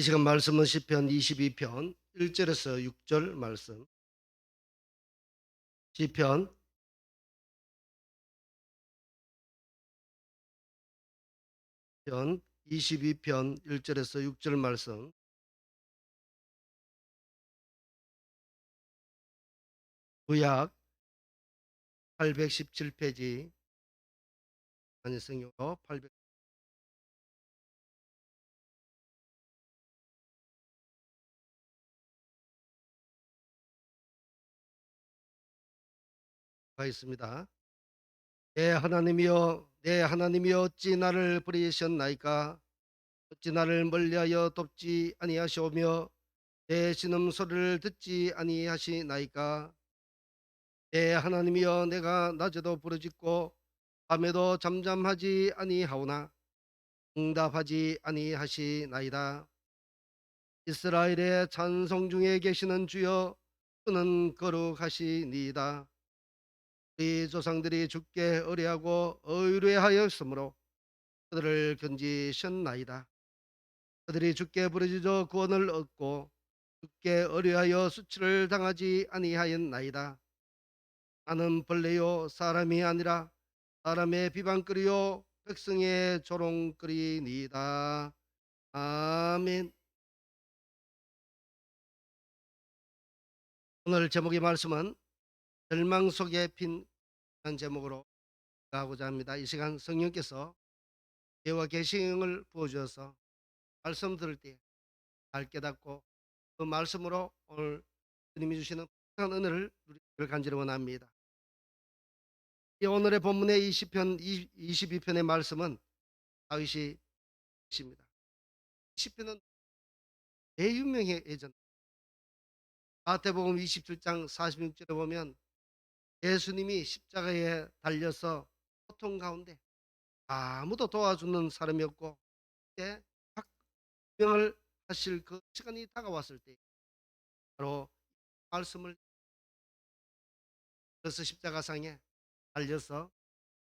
이 시간 말씀은 시편 22편 1절에서 6절 말씀. 시편 22편 1절에서 6절 말씀. 구약 817페이지 안희성요 800. 가 있습니다. 내 하나님이여, 내 하나님이여, 어찌 나를 버리셨나이까? 어찌 나를 멀리하여 돕지 아니하시오며 내 신음소리를 듣지 아니하시나이까? 내 하나님이여, 내가 낮에도 부르짖고 밤에도 잠잠하지 아니하오나 응답하지 아니하시나이다. 이스라엘의 찬송 중에 계시는 주여, 그는 거룩하시니이다. 우리 조상들이 주께 의뢰하고 의뢰하였으므로 그들을 건지셨나이다. 그들이 주께 부르짖어 구원을 얻고 주께 의뢰하여 수치를 당하지 아니하였나이다. 나는 벌레요 사람이 아니라 사람의 비방거리요 백성의 조롱거리니이다. 아멘. 오늘 제목의 말씀은 절망 속에 핀 한 제목으로 가고자 합니다. 이 시간 성령께서 예와 계시를 부어주셔서 말씀 들을 때 잘 깨닫고 그 말씀으로 오늘 주님이 주시는 큰 은혜를 누리기를 간절히 원합니다. 이 오늘의 본문의 20편 22편의 말씀은 다윗이 십니다. 20편은 대유명해져 마태복음 27장 46절에 보면 예수님이 십자가에 달려서 고통 가운데 아무도 도와주는 사람이 없고 이제 작명을 하실 그 시간이 다가왔을 때 바로 말씀을 그래서 십자가상에 달려서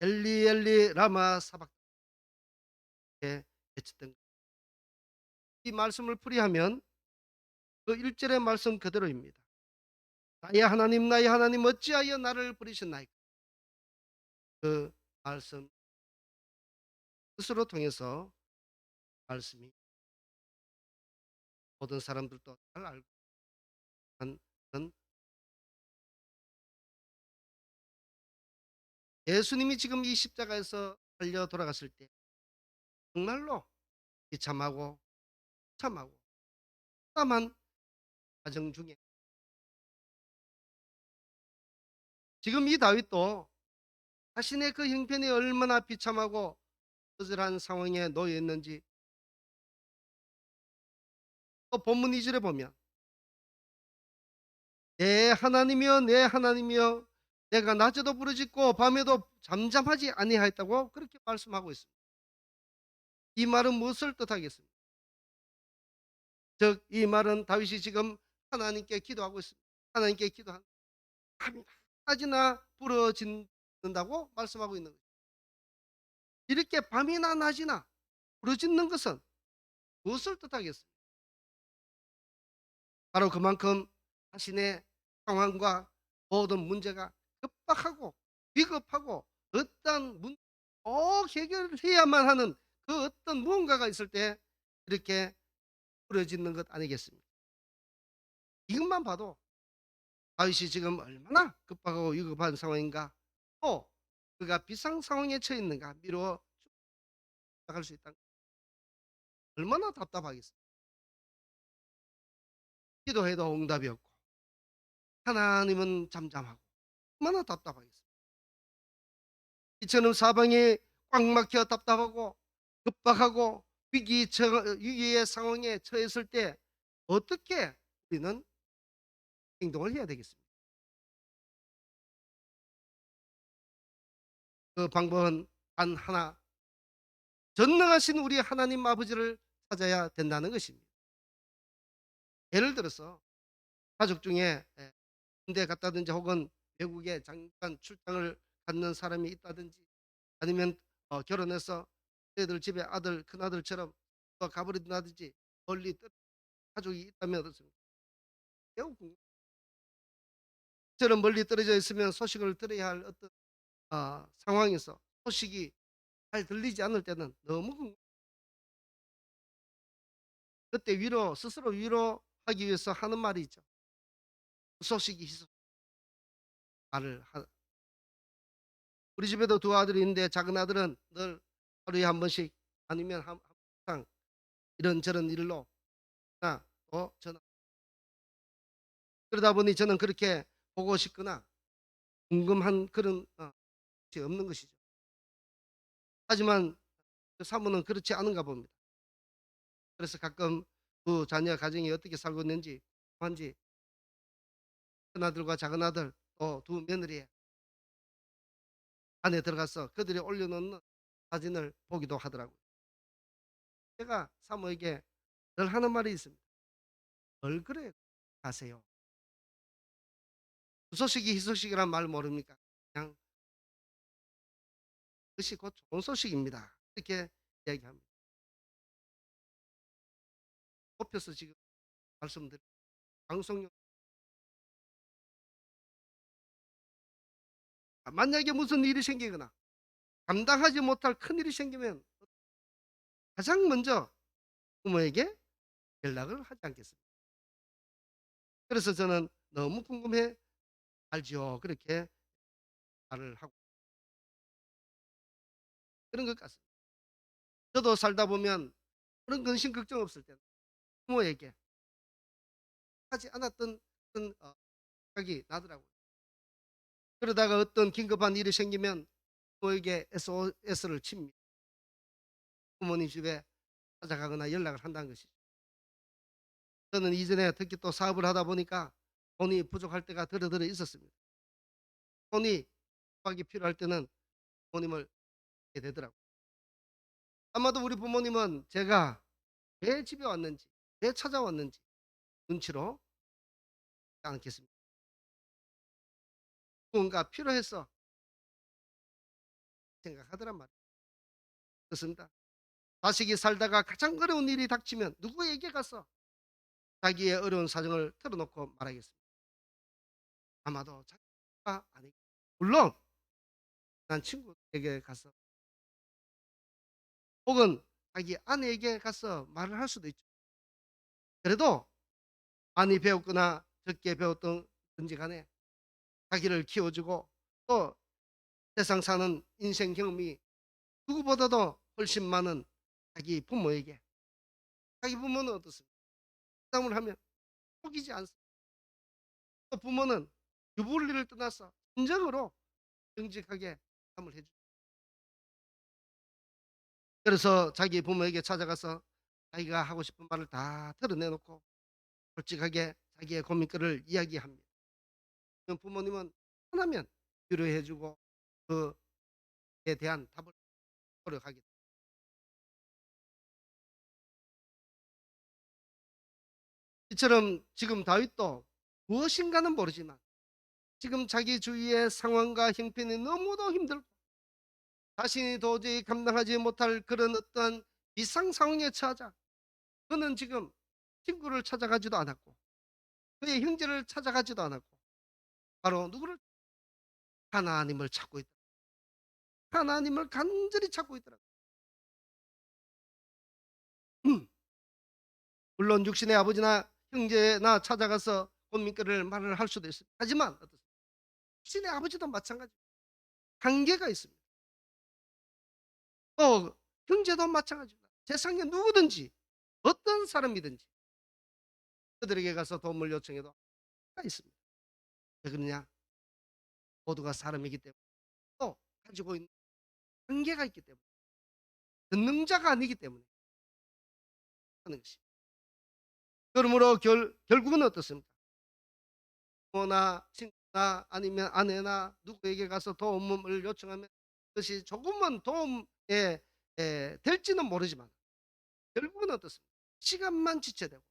엘리 엘리 라마 사박에 외쳤던 이 말씀을 풀이하면 그 1절의 말씀 그대로입니다. 나의 하나님 어찌하여 나를 버리셨나이까? 그 말씀 스스로 통해서 말씀이 모든 사람들도 잘 알고 있는 예수님이 지금 이 십자가에서 달려 돌아갔을 때 정말로 비참하고 참하고 참한 과정 중에 지금 이 다윗도 자신의 그 형편이 얼마나 비참하고 처절한 상황에 놓여 있는지 또 본문 2절에 보면 내 하나님이여, 내 하나님이여, 내가 낮에도 부르짖고 밤에도 잠잠하지 아니하였다고 그렇게 말씀하고 있습니다. 이 말은 무엇을 뜻하겠습니까? 즉 이 말은 다윗이 지금 하나님께 기도하고 있습니다. 하나님께 기도한 밤이 낮이나 부르짖는다고 말씀하고 있는 거죠. 이렇게 밤이나 낮이나 부르짖는 것은 무엇을 뜻하겠습니까? 바로 그만큼 자신의 상황과 모든 문제가 급박하고 비겁하고 어떤 꼭 해결해야만 하는 그 어떤 무언가가 있을 때 이렇게 부러지는 것 아니겠습니까? 이것만 봐도 다윗이 지금 얼마나 급박하고 위급한 상황인가, 또 그가 비상 상황에 처해 있는가 미루어 나갈 수 있다. 얼마나 답답하겠습니까? 기도해도 응답이 없고 하나님은 잠잠하고 얼마나 답답하겠습니까? 이처럼 사방이 꽉 막혀 답답하고 급박하고 위기의 상황에 처했을 때 어떻게 우리는 행동을 해야 되겠습니까? 그 방법은 단 하나, 전능하신 우리 하나님 아버지를 찾아야 된다는 것입니다. 예를 들어서 가족 중에 군대 갔다든지 혹은 외국에 잠깐 출장을 갔는 사람이 있다든지 아니면 결혼해서 애들 집에 아들 큰아들처럼 가버린다든지 멀리 가족이 있다면 어떻습니까? 매우 저는 멀리 떨어져 있으면 소식을 들어야 할 어떤 상황에서 소식이 잘 들리지 않을 때는 너무 그때 스스로 위로하기 위해서 하는 말이 있죠. "희소식이 희소." 말을 하 우리 집에도 두 아들이 있는데 작은 아들은 늘 하루에 한 번씩 아니면 항상 이런저런 일로 나 전화 그러다 보니 저는 그렇게 보고 싶거나 궁금한 그런 것이 없는 것이죠. 하지만 그 사모는 그렇지 않은가 봅니다. 그래서 가끔 두 자녀 가정이 어떻게 살고 있는지 한지 큰아들과 작은아들 또 두 며느리의 안에 들어가서 그들이 올려놓는 사진을 보기도 하더라고요. 제가 사모에게 늘 하는 말이 있습니다. "뭘 그래 가세요. 부소식이 희소식이란 말 모릅니까? 그냥 그것이 곧 좋은 소식입니다." 이렇게 이야기합니다. 좁혀서 지금 말씀드린 방송용 만약에 무슨 일이 생기거나 감당하지 못할 큰일이 생기면 가장 먼저 부모에게 연락을 하지 않겠습니까? 그래서 저는 "너무 궁금해 알지요." 그렇게 말을 하고 그런 것 같습니다. 저도 살다 보면 그런 근심 걱정 없을 때는 부모에게 하지 않았던 그런 생각이 나더라고요. 그러다가 어떤 긴급한 일이 생기면 부모에게 SOS를 칩니다. 부모님 집에 찾아가거나 연락을 한다는 것이죠. 저는 이전에 특히 또 사업을 하다 보니까 돈이 부족할 때가 더러더러 있었습니다. 돈이 급하게 필요할 때는 부모님을 게 되더라고요. 아마도 우리 부모님은 제가 왜 집에 왔는지, 왜 찾아왔는지 눈치로 않겠습니까? 뭔가 필요해서 생각하더란 말이에요. 그렇습니다. 자식이 살다가 가장 어려운 일이 닥치면 누구에게 가서 자기의 어려운 사정을 털어놓고 말하겠습니까? 아마도 자기가 아니 물론 난 친구에게 가서 혹은 자기 아내에게 가서 말을 할 수도 있죠. 그래도 많이 배웠거나 적게 배웠든지 간에 자기를 키워주고 또 세상 사는 인생 경험이 누구보다도 훨씬 많은 자기 부모에게 자기 부모는 어떻습니까? 상담을 하면 속이지 않습니다. 또 부모는 유불리를 떠나서 진정으로 정직하게 상담을 해 주죠. 그래서 자기 부모에게 찾아가서 자기가 하고 싶은 말을 다 털어내 놓고 솔직하게 자기의 고민거리를 이야기합니다. 그럼 부모님은 편하면 위로해 주고 그에 대한 답을 노력하겠죠. 이처럼 지금 다윗도 무엇인가는 모르지만 지금 자기 주위의 상황과 형편이 너무도 힘들고 자신이 도저히 감당하지 못할 그런 어떠한 비상 상황에 처하자 그는 지금 친구를 찾아가지도 않았고 그의 형제를 찾아가지도 않았고 바로 누구를 하나님을 찾고 있다. 하나님을 간절히 찾고 있더라고요. 물론 육신의 아버지나 형제나 찾아가서 고민거리를 말을 할 수도 있습니다. 하지만 어떻습니까? 육신의 아버지도 마찬가지 한계가 있습니다. 또 형제도 마찬가지입니다. 세상에 누구든지 어떤 사람이든지 그들에게 가서 도움을 요청해도 한계가 있습니다. 왜 그러냐? 모두가 사람이기 때문에 또 가지고 있는 한계가 있기 때문에 전능자가 아니기 때문에 하는 것입니다. 그러므로 결국은 어떻습니까? 부모나 친구나 아니면 아내나 누구에게 가서 도움을 요청하면 그것이 조금은 도움에 될지는 모르지만 결국은 어떻습니까? 시간만 지체되고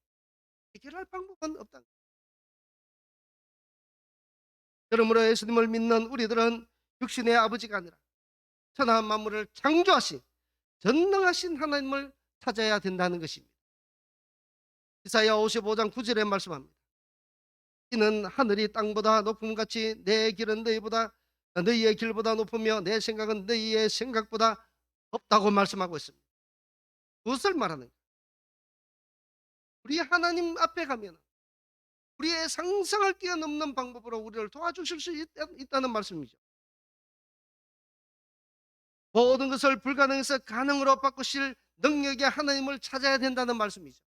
해결할 방법은 없다. 그러므로 예수님을 믿는 우리들은 육신의 아버지가 아니라 천하 만물을 창조하신 전능하신 하나님을 찾아야 된다는 것입니다. 이사야 55장 9절에 말씀합니다. 이는 하늘이 땅보다 높음 같이 내 길은 너희보다 너희의 길보다 높으며 내 생각은 너희의 생각보다 높다고 말씀하고 있습니다. 무엇을 말하는가? 우리 하나님 앞에 가면 우리의 상상을 뛰어넘는 방법으로 우리를 도와주실 수 있다는 말씀이죠. 모든 것을 불가능해서 가능으로 바꾸실 능력의 하나님을 찾아야 된다는 말씀이죠.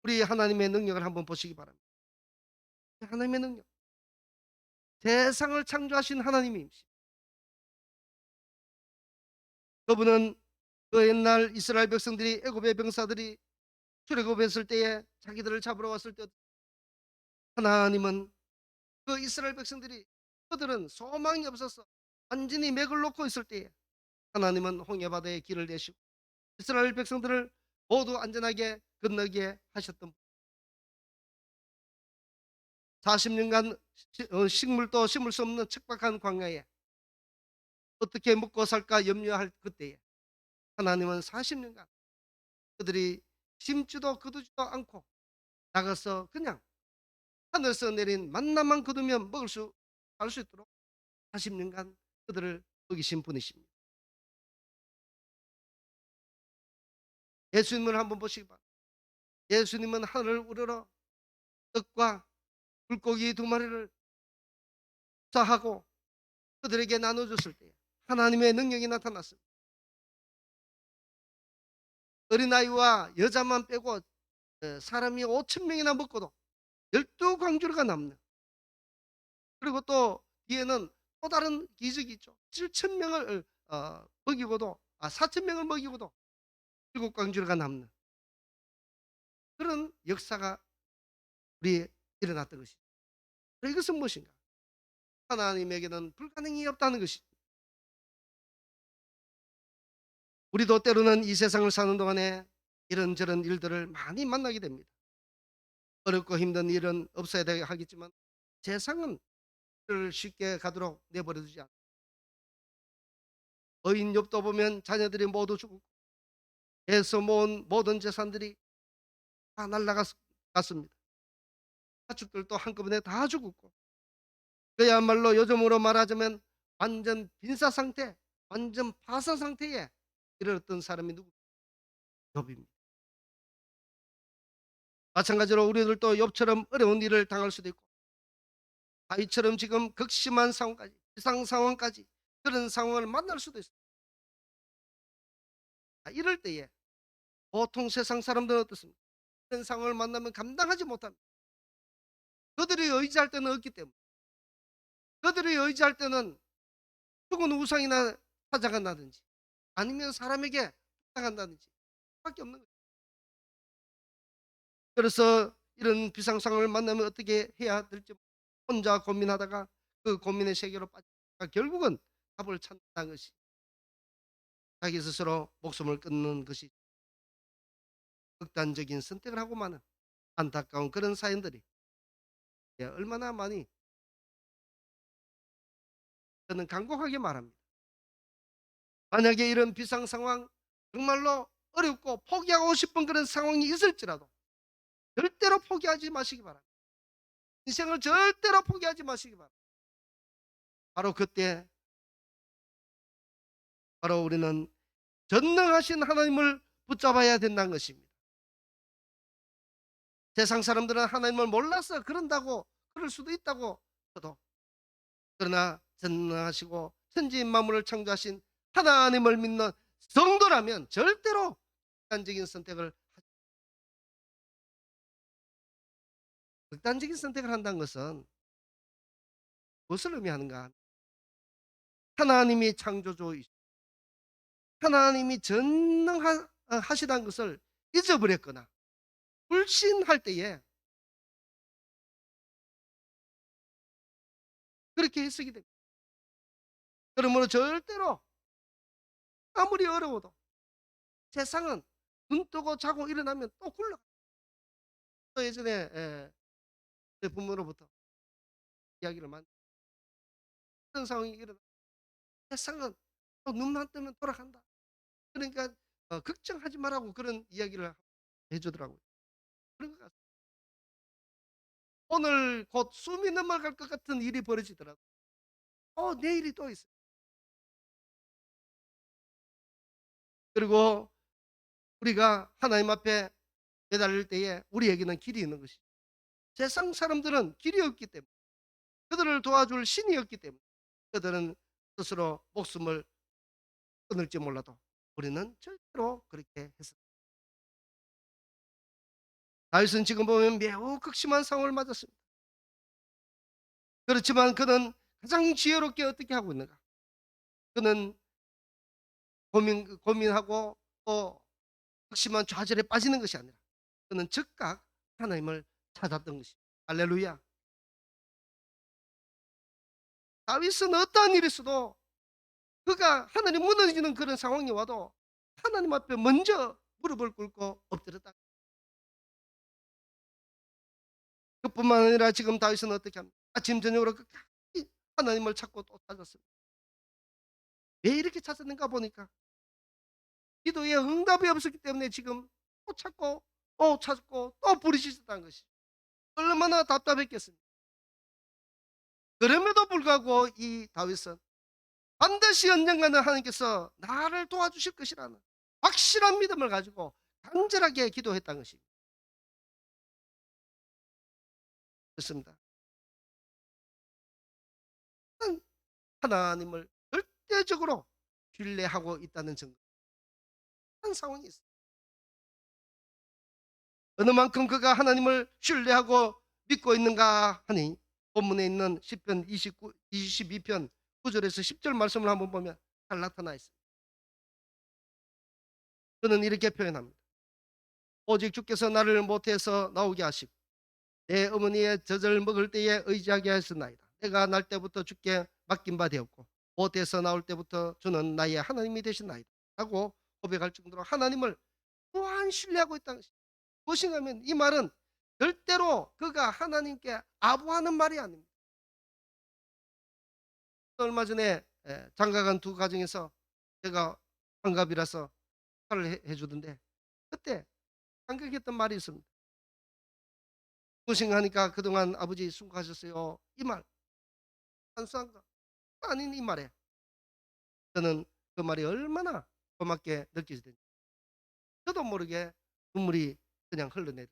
우리 하나님의 능력을 한번 보시기 바랍니다. 하나님의 능력, 세상을 창조하신 하나님이십니다. 그분은 그 옛날 이스라엘 백성들이 애굽의 병사들이 출애굽했을 때에 자기들을 잡으러 왔을 때 하나님은 그 이스라엘 백성들이 그들은 소망이 없어서 완전히 맥을 놓고 있을 때에 하나님은 홍해바다에 길을 내시고 이스라엘 백성들을 모두 안전하게 건너게 하셨던 40년간 식물도 심을 수 없는 척박한 광야에 어떻게 먹고 살까 염려할 그때에 하나님은 40년간 그들이 심지도 거두지도 않고 나가서 그냥 하늘에서 내린 만나만 거두면 먹을 수 살 수 있도록 40년간 그들을 먹이신 분이십니다. 예수님을 한번 보시기 바랍니다. 예수님은 하늘을 우러러 떡과 물고기 두 마리를 사하고 그들에게 나눠줬을 때 하나님의 능력이 나타났습니다. 어린아이와 여자만 빼고 사람이 5천 명이나 먹고도 12광주리가 남는, 그리고 또 뒤에는 또 다른 기적이 있죠. 7천 명을 먹이고도 4천 명을 먹이고도 7광주리가 남는 그런 역사가 우리에 일어났던 것이죠. 이것은 무엇인가? 하나님에게는 불가능이 없다는 것이죠. 우리도 때로는 이 세상을 사는 동안에 이런저런 일들을 많이 만나게 됩니다. 어렵고 힘든 일은 없어야 하겠지만 세상은 그를 쉽게 가도록 내버려 두지 않습니다. 어인 욥도 보면 자녀들이 모두 죽고 애써 모은 모든 재산들이 다 날아갔습니다. 가축들도 한꺼번에 다 죽었고 그야말로 요즘으로 말하자면 완전 빈사 상태, 완전 파산 상태에 이르렀던 사람이 누구? 욥입니다. 마찬가지로 우리들도 욥처럼 어려운 일을 당할 수도 있고 바위처럼 지금 극심한 상황까지, 비상 상황까지 그런 상황을 만날 수도 있습니다. 이럴 때에 보통 세상 사람들은 어떻습니까? 이런 상황을 만나면 감당하지 못합니다. 그들이 의지할 때는 없기 때문에, 그들이 의지할 때는 죽은 우상이나 찾아간다든지 아니면 사람에게 부탁한다든지 밖에 없는 거죠. 그래서 이런 비상 상황을 만나면 어떻게 해야 될지 혼자 고민하다가 그 고민의 세계로 빠지다가 결국은 답을 찾는다는 것이 자기 스스로 목숨을 끊는 것이 극단적인 선택을 하고 마는 안타까운 그런 사연들이 얼마나 많이, 저는 간곡하게 말합니다. 만약에 이런 비상 상황 정말로 어렵고 포기하고 싶은 그런 상황이 있을지라도 절대로 포기하지 마시기 바랍니다. 인생을 절대로 포기하지 마시기 바랍니다. 바로 그때 바로 우리는 전능하신 하나님을 붙잡아야 된다는 것입니다. 세상 사람들은 하나님을 몰라서 그런다고 그럴 수도 있다고 저도, 그러나 전능하시고 천지인 만물을 창조하신 하나님을 믿는 성도라면 절대로 극단적인 선택을 극단적인 선택을 한다는 것은 무엇을 의미하는가? 하나님이 창조주이시고 하나님이 전능하시다는 것을 잊어버렸거나 불신할 때에 그렇게 해석이 됩니다. 그러므로 절대로 아무리 어려워도 세상은 눈 뜨고 자고 일어나면 또 굴러가. 또 예전에 제 부모로부터 이야기를 많이, 그런 상황이 일어나 세상은 또 눈만 뜨면 돌아간다. 그러니까 걱정하지 말라고 그런 이야기를 합니다. 해주더라고요. 그런 것 같습니다. 오늘 곧 숨이 넘어갈 것 같은 일이 벌어지더라도 내일이 또 있어요. 그리고 우리가 하나님 앞에 매달릴 때에 우리에게는 길이 있는 것이죠. 세상 사람들은 길이 없기 때문에, 그들을 도와줄 신이 없기 때문에 그들은 스스로 목숨을 끊을지 몰라도 우리는 절대로 그렇게 했습니다. 다윗은 지금 보면 매우 극심한 상황을 맞았습니다. 그렇지만 그는 가장 지혜롭게 어떻게 하고 있는가? 그는 고민하고 또 극심한 좌절에 빠지는 것이 아니라 그는 즉각 하나님을 찾았던 것입니다. 할렐루야. 다윗은 어떠한 일이 있어도 그가 하나님 무너지는 그런 상황이 와도 하나님 앞에 먼저 무릎을 꿇고 엎드렸다. 그뿐만 아니라 지금 다윗은 어떻게 합니까? 아침 저녁으로 끝까지 하나님을 찾고 또 찾았습니다. 왜 이렇게 찾았는가 보니까 기도에 응답이 없었기 때문에 지금 또 찾고 또 찾고 또 부르짖었다는 것이 얼마나 답답했겠습니까? 그럼에도 불구하고 이 다윗은 반드시 언젠가는 하나님께서 나를 도와주실 것이라는 확실한 믿음을 가지고 간절하게 기도했다는 것입니다. 그렇습니다. 하나님을 절대적으로 신뢰하고 있다는 증거한 상황이 있습니다. 어느 만큼 그가 하나님을 신뢰하고 믿고 있는가 하니 본문에 있는 시편 22편 9절에서 10절 말씀을 한번 보면 잘 나타나 있습니다. 그는 이렇게 표현합니다. 오직 주께서 나를 모태에서 나오게 하시고 내 어머니의 젖을 먹을 때에 의지하게 하셨나이다. 내가 날 때부터 주께 맡긴 바 되었고 모태에서 나올 때부터 주는 나의 하나님이 되셨나이다 라고 고백할 정도로 하나님을 또한 신뢰하고 있다는 것입니다. 무엇인가 하면 이 말은 절대로 그가 하나님께 아부하는 말이 아닙니다. 얼마 전에 장가간 두 가정에서 제가 환갑이라서 축하를 해주던데 그때 감격했던 말이 있습니다. 무엇인가 하니까 그동안 아버지 수고하셨어요. 이 말, 단순한 거 아닌 이 말에 저는 그 말이 얼마나 고맙게 느껴지든지 저도 모르게 눈물이 그냥 흘러내려.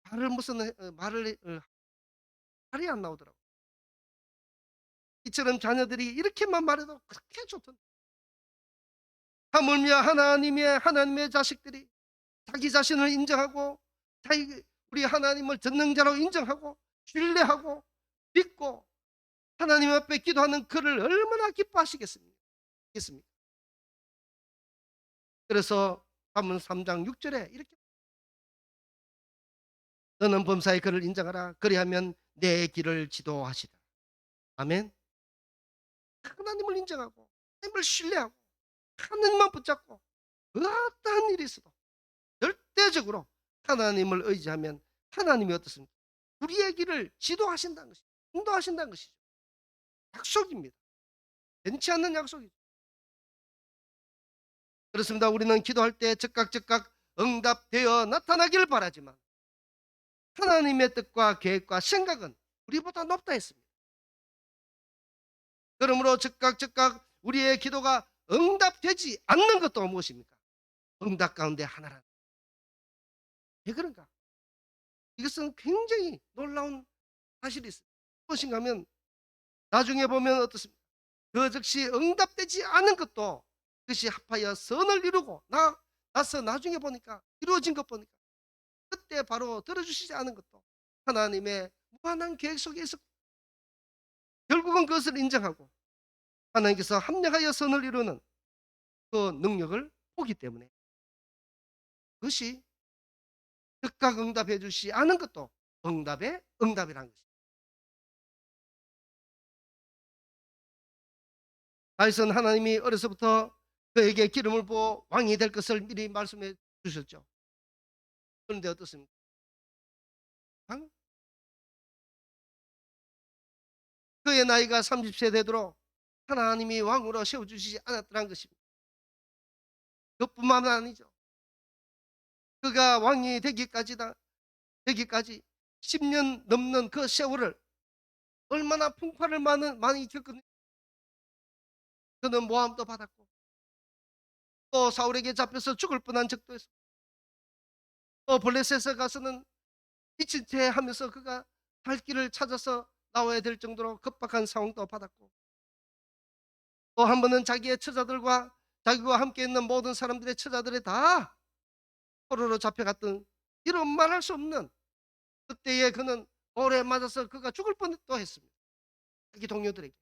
말을 무슨 말을 말이 안 나오더라고. 이처럼 자녀들이 이렇게만 말해도 그렇게 좋던데. 하물며 하나님의 자식들이 자기 자신을 인정하고 우리 하나님을 전능자로 인정하고 신뢰하고 믿고 하나님 앞에 기도하는 그를 얼마나 기뻐하시겠습니까? 그래서 잠언 3장 6절에 이렇게 너는 범사의 그를 인정하라 그리하면 내 길을 지도하시라. 아멘. 하나님을 인정하고 하나님을 신뢰하고 하나님만 붙잡고 어떠한 일이 있어도 절대적으로 하나님을 의지하면 하나님이 어떻습니까? 우리의 길을 지도하신다는 것이죠. 인도하신다는 것이죠. 약속입니다. 변치 않는 약속이죠. 그렇습니다. 우리는 기도할 때 즉각 응답되어 나타나길 바라지만 하나님의 뜻과 계획과 생각은 우리보다 높다 했습니다. 그러므로 즉각 우리의 기도가 응답되지 않는 것도 무엇입니까? 응답 가운데 하나라. 왜 그런가? 이것은 굉장히 놀라운 사실이 있습니다. 무엇인가 하면 나중에 보면 어떻습니까? 그 즉시 응답되지 않은 것도 그것이 합하여 선을 이루고 나서 나중에 보니까 이루어진 것 보니까 그때 바로 들어주시지 않은 것도 하나님의 무한한 계획 속에 있었고 결국은 그것을 인정하고 하나님께서 합력하여 선을 이루는 그 능력을 보기 때문에 그것이 즉각 응답해 주시지 않은 것도 응답의 응답이라는 것입니다. 다윗은 하나님이 어려서부터 그에게 기름을 부어 왕이 될 것을 미리 말씀해 주셨죠. 그런데 어떻습니까? 그의 나이가 30세 되도록 하나님이 왕으로 세워주시지 않았더란 것입니다. 그것뿐만 아니죠. 그가 왕이 되기까지 10년 넘는 그 세월을 얼마나 풍파를 많이 겪었는지. 그는 모함도 받았고 또 사울에게 잡혀서 죽을 뻔한 적도 있었고 또 블레셋에 가서는 미친 채 하면서 그가 살 길을 찾아서 나와야 될 정도로 급박한 상황도 받았고 또 한 번은 자기의 처자들과 자기와 함께 있는 모든 사람들의 처자들이 다 포로로 잡혀갔던 이런 말할 수 없는 그때에 그는 돌에 맞아서 그가 죽을 뻔도 했습니다. 자기 동료들에게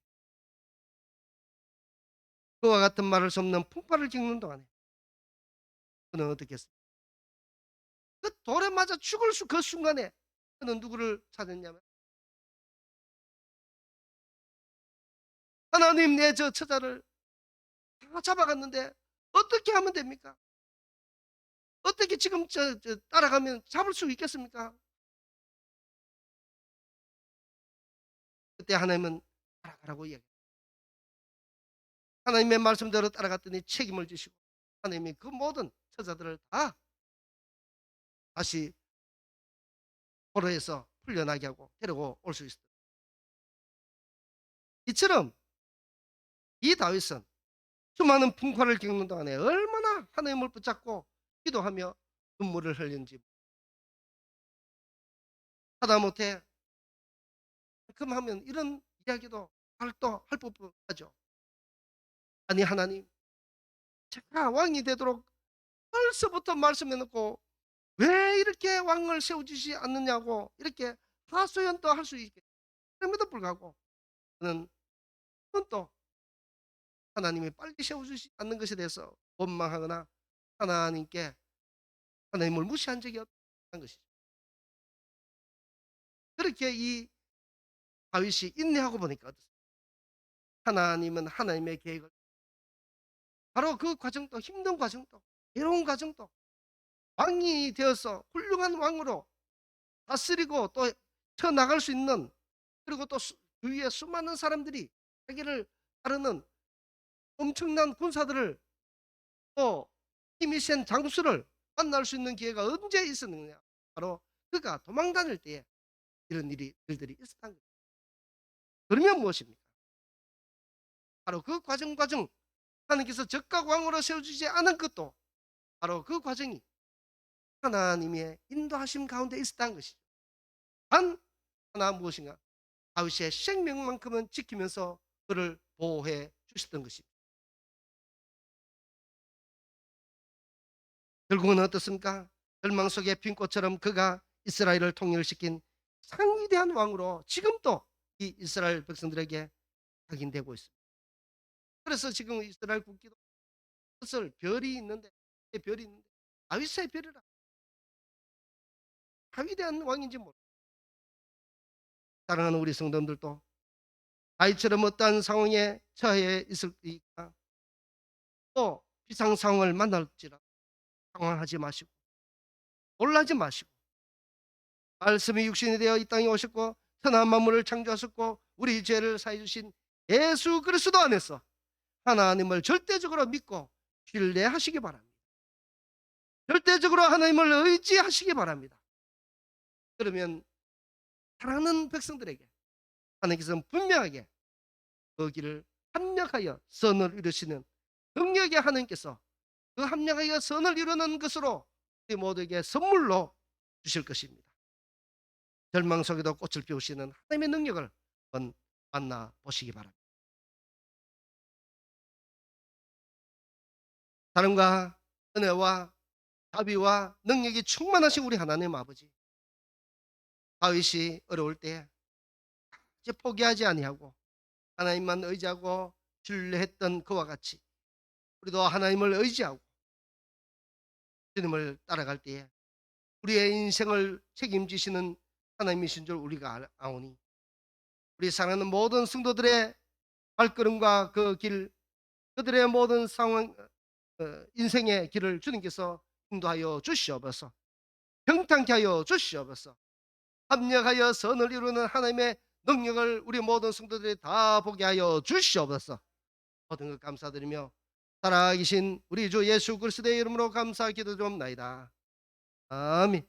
그와 같은 말할 수 없는 풍파를 겪는 동안에 그는 어떻게 했습니까? 그 돌에 맞아 죽을 그 순간에 그는 누구를 찾았냐면 하나님, 내 저 처자를 다 잡아갔는데 어떻게 하면 됩니까? 어떻게 지금 따라가면 잡을 수 있겠습니까? 그때 하나님은 따라가라고 이야기. 하나님의 말씀대로 따라갔더니 책임을 지시고 하나님이 그 모든 처자들을 다 다시 포로에서 풀려나게 하고 데리고 올 수 있었다. 이처럼 이 다윗은 수많은 풍파를 겪는 동안에 얼마나 하나님을 붙잡고 기도하며 눈물을 흘린지 하다못해 그만하면 이런 이야기도 할 법하죠. 아니 하나님, 제가 왕이 되도록 벌써부터 말씀해 놓고 왜 이렇게 왕을 세워주지 않느냐고 이렇게 하소연도 할 수 있게 그럼에도 불구하고 그는 또 하나님이 빨리 세워주지 않는 것에 대해서 원망하거나 하나님께 하나님을 무시한 적이 없다는 것이죠. 그렇게 이 다윗이 인내하고 보니까 어떻습니까? 하나님은 하나님의 계획을 바로 그 과정도 힘든 과정도 괴로운 과정도 왕이 되어서 훌륭한 왕으로 다스리고 또 쳐나갈 수 있는 그리고 또 주위에 수많은 사람들이 자기를 따르는 엄청난 군사들을 또 힘이 센 장수를 만날 수 있는 기회가 언제 있었느냐. 바로 그가 도망 다닐 때에 이런 일들이 있었다는 거예요. 그러면 무엇입니까? 바로 그 과정 하나님께서 적각 왕으로 세워주지 않은 것도 바로 그 과정이 하나님의 인도하심 가운데 있었다는 것이죠. 단 하나 무엇인가? 다윗의 생명만큼은 지키면서 그를 보호해 주셨던 것입니다. 결국은 어떻습니까? 절망 속의 빈꽃처럼 그가 이스라엘을 통일시킨 상위대한 왕으로 지금도 이 이스라엘 백성들에게 각인되고 있습니다. 그래서 지금 이스라엘 국기도 뜻을 별이 있는데 다윗의 별이라 상위대한 왕인지 모르. 사랑하는 우리 성도들도 다윗처럼 어떠한 상황에 처해 있을까? 또 비상 상황을 만날지라 당황하지 마시고 놀라지 마시고 말씀이 육신이 되어 이 땅에 오셨고 천하 만물을 창조하셨고 우리 죄를 사해 주신 예수 그리스도 안에서 하나님을 절대적으로 믿고 신뢰하시기 바랍니다. 절대적으로 하나님을 의지하시기 바랍니다. 그러면 사랑하는 백성들에게 하나님께서는 분명하게 그 길을 합력하여 선을 이루시는 능력의 하나님께서 그 합력하여 선을 이루는 것으로 우리 모두에게 선물로 주실 것입니다. 절망 속에도 꽃을 피우시는 하나님의 능력을 한번 만나보시기 바랍니다. 사랑과 은혜와 자비와 능력이 충만하신 우리 하나님 아버지, 다윗이 어려울 때 이제 포기하지 아니하고 하나님만 의지하고 신뢰했던 그와 같이 우리도 하나님을 의지하고 주님을 따라갈 때에 우리의 인생을 책임지시는 하나님이신 줄 우리가 아오니 우리 사랑하는 모든 성도들의 발걸음과 그 길, 그들의 모든 상황, 인생의 길을 주님께서 인도하여 주시옵소서. 평탄케 하여 주시옵소서. 합력하여 선을 이루는 하나님의 능력을 우리 모든 성도들이 다 보게 하여 주시옵소서. 모든 것 감사드리며 살아계신 우리 주 예수 그리스도의 이름으로 감사 기도드립나이다. 아멘.